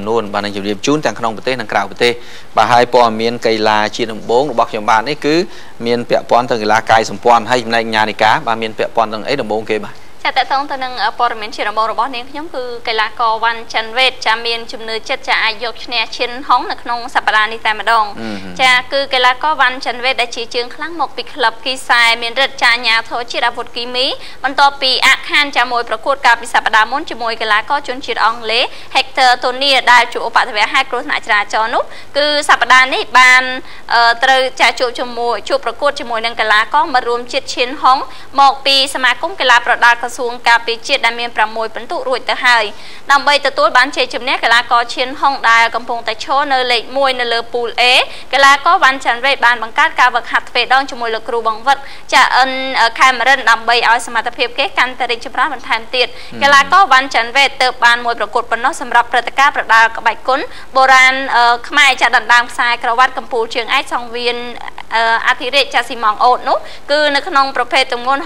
នួនបាននឹងជម្រាបជូនទាំងក្នុងប្រទេសនិងក្រៅប្រទេសបាទហើយព័ត៌មានកីឡាជាតិដំបូងរបស់ខ្ញុំបាទនេះគឺមានពាក់ព័ន្ធទៅកីឡាកាយសម្ព័ន្ធហើយចំណែកញ្ញានិកាបាទមានពាក់ព័ន្ធនឹងអីដំបូងគេបាទចាតតងទៅនឹងព័ត៌មានជាដំបូងរបស់នាងខ្ញុំគឺកីឡាករវ៉ាន់ចាន់វ៉េតចាមានជំនឿចិត្តចាអាចយកឈ្នះឈិនហុងនៅក្នុងសប្តាហ៍នេះតែម្ដងចាគឺកីឡាករវ៉ាន់ចាន់វ៉េតដែលជាជើងខ្លាំងមកពីក្លឹបគីសែមានរិទ្ធចាញាធរជាតិអាវុធគីមីបន្ទាប់ពីអាក់ខានចាមួយប្រកួតកាលពីសប្តាហ៍មុនជាមួយកីឡាករជនជាតិអង់គ្លេស Hector Tony ដែលជួបឧបទ្ទវហេតុគ្រោះថ្នាក់ចរាចរណ៍នោះគឺសប្តាហ៍នេះបានត្រូវចាជួបប្រកួតជាមួយនឹងកីឡាករមករួមជាតិឈិនហុងមកពីសមាគមកីឡាប្រដាល់ក្រសួងការពារជាតិដែលមាន6ពិន្ទុរួចទៅហើយដើម្បីទទួលបានជ័យជំនះកីឡាករឈិនហុងដែលកំពុងតែឈរនៅលេខ1នៅលើពូល A កីឡាករវ៉ាន់ចាន់វ៉េតបានបង្កើតការវឹកហាត់ទ្វេដងជាមួយលោកគ្រូបង្វឹកចាអិនខេមរិនដើម្បីឲ្យសមត្ថភាពគេកាន់តែរីកចម្រើនបន្ថែមទៀតកីឡាករវ៉ាន់ចាន់វ៉េតទើបបានមួយប្រកួតប៉ុណ្ណោះសម្រាប់ព្រឹត្តិការណ៍ប្រដាល់ក្បាច់គុណបុរាណខ្មែរចាដណ្ដើមខ្សែក្រវ៉ាត់កំពូលជើងឯកសង្វៀនអធិរាជចាស៊ីម៉ងអូតនោះគឺនៅក្នុងប្រភេទទម្ងន់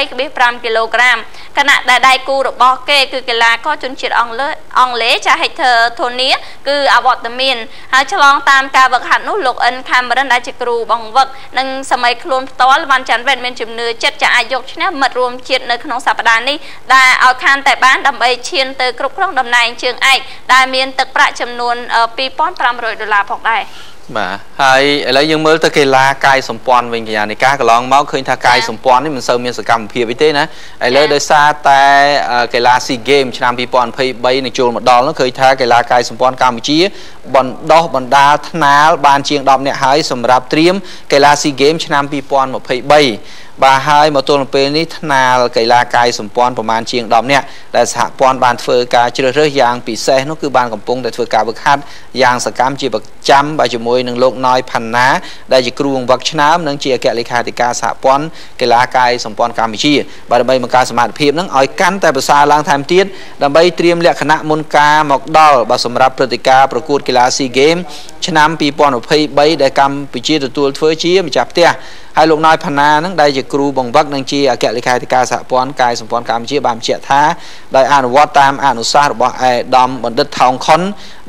63.5 គីឡូក្រាមខណៈដែលដៃគូរបស់គេគឺកីឡាករជនជាតិអង់គ្លេសចា Hector Tony គឺអវត្តមានហើយឆ្លងតាមការវឹកហាត់នោះលោកអិនខាមរិនដែលជាគ្រូបង្វឹកនិងសម័យខ្លួនផ្ទាល់វ៉ាន់ចាន់វ៉េតមានជំនឿចិត្តចាអាចយកឈ្នះមិត្តរួមជាតិនៅក្នុងសប្តាហ៍នេះដែលឲ្យខានតែបានដើម្បីឈានទៅគ្រប់គ្រងតំណែងជើងឯកដែលមានទឹកប្រាក់ចំនួន$2,500ផងដែរបាទហើយឥឡូវយើងមើលទៅកីឡាកាយសម្ព័ន្ធវិញកញ្ញានិកាកន្លងមកឃើញថាកាយសម្ព័ន្ធនេះមិនសូវមានសកម្មភាពអីទេណាឥឡូវដោយសារតែកីឡា SEA Games ឆ្នាំ2023នឹងចូលមកដល់នោះឃើញថាកីឡាកាយសម្ព័ន្ធកម្ពុជាបណ្ដុះបណ្ដាលថ្នាលបានជាង10នាក់ហើយសម្រាប់ត្រៀមកីឡា SEA Games ឆ្នាំ2023បាទហើយមកទល់ពេលនេះថ្នាលកីឡាកាយសម្ព័ន្ធប្រមាណជាង10នាក់ដែលសហព័ន្ធបានធ្វើការជ្រើសរើសយ៉ាងពិសេសនោះគឺបានកំពុងតែធ្វើការវឹកហាត់យ៉ាងសកម្មជាប្រចាំបាទជាមួយនឹងលោកណយផាន់ណាដែលជាគ្រូបង្វឹកឆ្នើមនិងជាអគ្គលេខាធិការសហព័ន្ធកីឡាកាយសម្ព័ន្ធកម្ពុជាបាទដើម្បីបង្កើនសមត្ថភាពនឹងឲ្យកាន់តែប្រសើរឡើងថែមទៀតដើម្បីត្រៀមលក្ខណៈមុនការមកដល់បាទសម្រាប់ព្រឹត្តិការណ៍ប្រកួតកីឡា SEA Games ឆ្នាំ2023ដែលកម្ពុជាទទួលធ្វើជាម្ចាស់ផ្ទះហើយលោកណយផាណានឹងដែលជាគ្រូបង្វឹកនិងជាអគ្គលេខាធិការសហព័ន្ធកាយសម្ព័ន្ធកម្ពុជាបានបញ្ជាក់ថាដោយអនុវត្តតាមអនុសាសន៍របស់ឯកឧត្តមបណ្ឌិតថោងខុន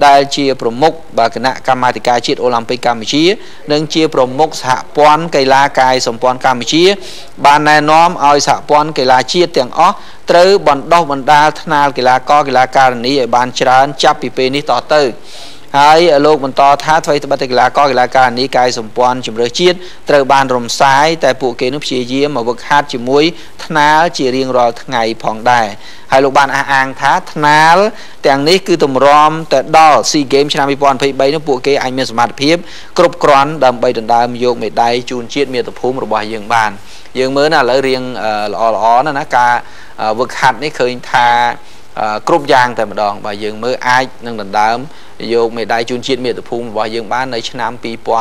ដែលជាប្រមុខបាទគណៈកម្មាធិការជាតិអូឡ িম্পিক កម្ពុជានិងជាប្រមុខសហព័ន្ធកីឡាកាយសម្ព័ន្ធកម្ពុជាបានណែនាំឲ្យសហព័ន្ធកីឡាជាតិទាំងអស់ត្រូវបណ្ដុះបណ្ដាលថ្នាលកីឡាករកីឡាការិនីឲ្យបានច្រើនចាប់ពីពេលនេះតទៅហើយលោកបន្តថាអ្វីត្បិតតែកីឡាករកីឡាការិនីកាយសម្ព័ន្ធជម្រើសជាតិត្រូវបានរំសាយតែពួកគេនឹងព្យាយាមមកវឹកហាត់ជាមួយថ្នាលជារៀងរាល់ថ្ងៃផងដែរហើយលោកបានអះអាងថាថ្នាលទាំងនេះគឺទម្រាំទៅដល់ SEA Games ឆ្នាំ2023នោះពួកគេអាចមានសមត្ថភាពគ្រប់គ្រាន់ដើម្បីដណ្ដើមយកមេដាយជូនជាតិមាតុភូមិរបស់យើងបានយើងមើលណាឥឡូវរៀងល្អណាការវឹកហាត់នេះឃើញថាគ្រប់យ៉ាងតែម្ដងបាទយើងមើលអាចនឹងដណ្ដើមយកមេដាយជូនជាតិមាតុភូមិរបស់យើងបាននៅឆ្នាំ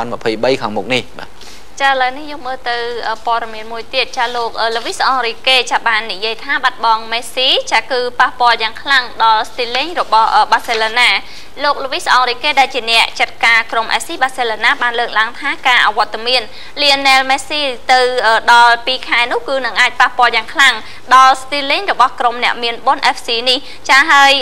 2023ខាងមុខនេះបាទចាឥឡូវនេះយកមើលទៅព័ត៌មានមួយទៀតចាលោក Luis Enrique ចាបាននិយាយថាបាត់បង់ Messi ចាគឺប៉ះពាល់យ៉ាងខ្លាំងដល់ Styling របស់ Barcelona លោក Luis Enrique ដែលជាអ្នកចាត់ការក្រុម FC Barcelona បានលើកឡើងថាការអវត្តមាន Lionel Messi ទៅដល់2ខែនោះគឺនឹងអាចប៉ះពាល់យ៉ាងខ្លាំងដល់ Styling របស់ក្រុមអ្នកមានបុណ្យ FC នេះចាហើយ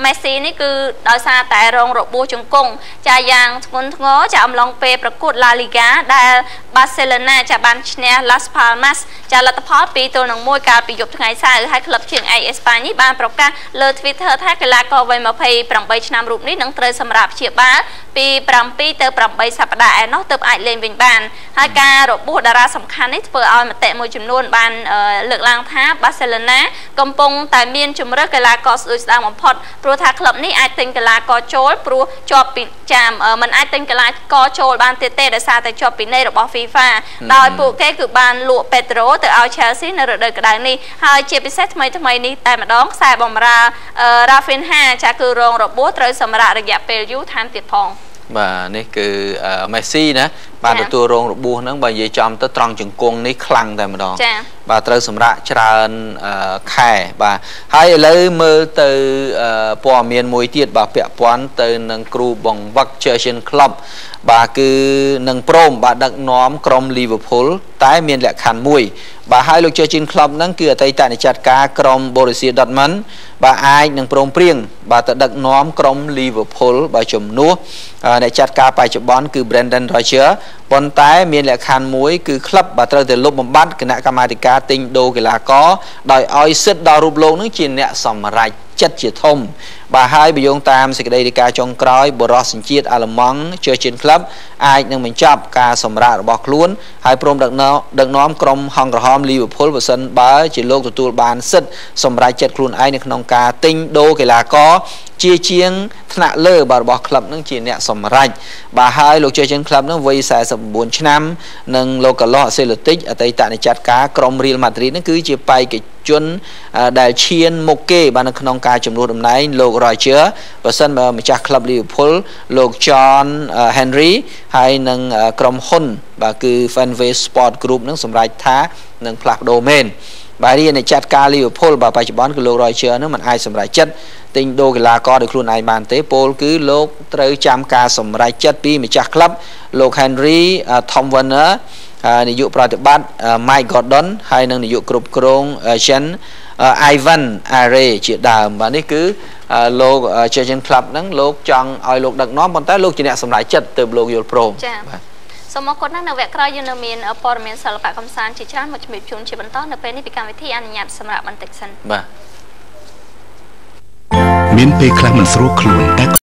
Messi នេះគឺដោយសារតែរងរបួសជង្គង់ចាយ៉ាងធ្ងន់ធ្ងរចាអំឡុងពេលប្រកួត La Liga ដែល Barcelona ចាបានឈ្នះ Las Palmas ចាលទ្ធផល2-1កាលពីយប់ថ្ងៃសៅរ៍ហើយក្លឹបជើងឯកអេស្ប៉ាញនេះបានប្រកាសលើ Twitter ថាកីឡាករវ័យ28ឆ្នាំរូបនេះនឹងត្រូវសម្រាប់ព្យាបាលពី7ទៅ8សប្តាហ៍ឯណោះទើបអាចលេងវិញបានហើយការរបួសតារាសំខាន់នេះធ្វើឲ្យមតិមួយចំនួនបានលើកឡើងថា Barcelona កំពុងតែមានជម្រើសកីឡាករស្ដួយស្ដាងបំផុតព្រោះថាក្លឹបនេះអាចទិញកីឡាករចូលព្រោះជាប់ពីចាមមិនអាចទិញកីឡាករចូលបានទៀតទេដោយសារតែជាប់ពីនៃរបស់ FIFA ដោយពួកគេគឺបានលក់ Pedro ទៅឲ្យ Chelsea នៅរដូវក្តៅនេះហើយជាពិសេសថ្មីនេះតែម្ដងខ្សែបម្រើ Rafinha ចាគឺរងរបួសត្រូវសម្រាប់រយៈពេលយូរថែមទៀតផងបាទនេះគឺ Messi ណាបានទទួលរងរបួសហ្នឹងបើនិយាយចំទៅត្រង់ជង្គង់នេះខ្លាំងតែម្ដងចា បាទត្រូវសម្រាប់ច្រើនខែបាទហើយឥឡូវមើលទៅព័ត៌មានមួយទៀតបាទពាក់ព័ន្ធទៅនឹងគ្រូបង្វឹក Jurgen Klopp បាទគឺនឹងព្រមបាទដឹកនាំក្រុម Liverpool តែមានលក្ខខណ្ឌមួយបាទហើយលោក Jurgen Klopp ហ្នឹងគឺអតីតអ្នកចាត់ការក្រុម Borussia Dortmund បាទអាចនឹងព្រមព្រៀងបាទទៅដឹកនាំក្រុម Liverpool បាទជំនួសអ្នកចាត់ការបច្ចុប្បន្នគឺ Brendan Rodgers ប៉ុន្តែមានលក្ខខណ្ឌមួយគឺក្លឹបបាទត្រូវតែលុបបំបាត់គណៈកម្មាធិការទិញដូរកីឡាករដោយឲ្យសិទ្ធិដល់រូបលោកនឹងជាអ្នកសម្រេចចិត្តជាធំបាទហើយបើយោងតាមសេចក្តីរាយការណ៍ចុងក្រោយបរិសញ្ជាតិអាល្លឺម៉ង់ Jurgen Klopp អាចនឹងបញ្ចប់ការសម្រាករបស់ខ្លួនហើយព្រមដឹកនាំក្រុមហង្សក្រហម Liverpool បើសិនបើជាលោកទទួលបានសិទ្ធិសម្រេចចិត្តខ្លួនឯងនៅក្នុងការទិញដូរកីឡាករជាជាងថ្នាក់លើបាទរបស់ក្លឹបនឹងជាអ្នកសម្រេចបាទហើយលោក Jurgen Klopp នឹងវ័យ49ឆ្នាំនិងលោក Carlo Ancelotti អតីតអ្នកចាត់ការក្រុម Real Madrid នឹងគឺជាបេក្ខជនដែលឈានមុខគេបាទនៅក្នុងការជំនួសតំណែងលោក Rodgers បើសិនបើម្ចាស់ក្លឹប Liverpool លោក John Henry ហើយនឹងក្រុមហ៊ុនបាទគឺ Fenway Sport Group នឹងសម្រេចថានឹងផ្លាស់ប្ដូរមែនបាទរៀនអ្នកចាត់ការ Liverpool បាទបច្ចុប្បន្នគឺលោក Rodgers នឹងមិនអាចសម្រេចចិត្តទិញដូរកីឡាករដោយខ្លួនឯងបានទេពលគឺលោកត្រូវចាំការសម្រេចចិត្តពីម្ចាស់ក្លឹបលោក Henry Tom Werner នាយកប្រតិបត្តិ Mike Gordon ហើយនិងនាយកគ្រប់គ្រង Jen Ivan Are ជាដើមបាទនេះគឺលោក Jurgen Klopp ហ្នឹងលោកចង់ឲ្យលោកដឹកនាំប៉ុន្តែលោកជាអ្នកសម្រេចចិត្តទើបលោកយល់ព្រមចា៎បាទសូមអរគុណណាស់នៅវគ្គក្រោយយើងនៅមានព័ត៌មានសិល្បៈកំសាន្តជាច្រើនមកជំរាបជូនជាបន្តនៅពេលនេះពីកម្មវិធីអនុញ្ញាតសម្រាប់បន្តិចសិនបាទមានពេលខ្លះមិនស្រួលខ្លួនតែ